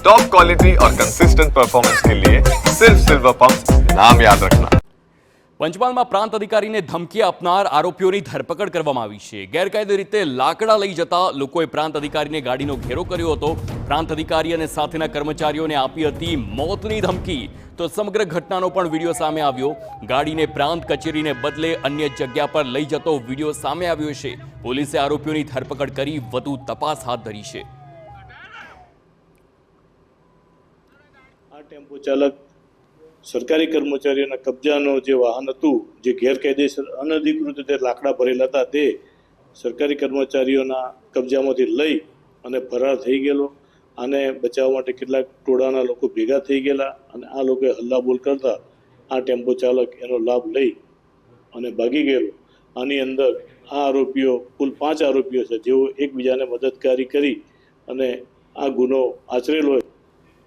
Top quality और consistent performance के लिए सिर्फ सिल्वर पंप नाम याद रखना। પંચમહાલમાં પ્રાંત અધિકારીને ધમકી આપનાર આરોપીઓની ધરપકડ કરવામાં આવી છે। ગેરકાયદે રીતે લાકડા લઈ જતા લોકોએ પ્રાંત અધિકારીને ગાડીનો ઘેરો કર્યો હતો। પ્રાંત અધિકારી અને સાથેના કર્મચારીઓને આપી હતી મોતની ધમકી। તો સમગ્ર ઘટનાનો પણ વિડીયો સામે આવ્યો। ગાડીને પ્રાંત કચેરીને બદલે અન્ય જગ્યા પર લઈ જતો વિડીયો સામે આવ્યો છે। પોલીસે આરોપીઓની ધરપકડ કરી વધુ તપાસ હાથ ધરી છે। આ ટેમ્પો ચાલક સરકારી કર્મચારીઓના કબજાનો જે વાહન હતું, જે ગેરકાયદેસર અનધિકૃત રીતે લાકડા ભરેલા હતા, તે સરકારી કર્મચારીઓના કબજામાંથી લઈ અને ફરાર થઈ ગયેલો। આને બચાવવા માટે કેટલાક ટોળાના લોકો ભેગા થઈ ગયેલા અને આ લોકોએ હલ્લાબોલ કરતા આ ટેમ્પો ચાલક એનો લાભ લઈ અને ભાગી ગયેલો। આની અંદર આ આરોપીઓ કુલ 5 આરોપીઓ છે, જેઓ એકબીજાને મદદગારી કરી અને આ ગુનો આચરેલો હોય।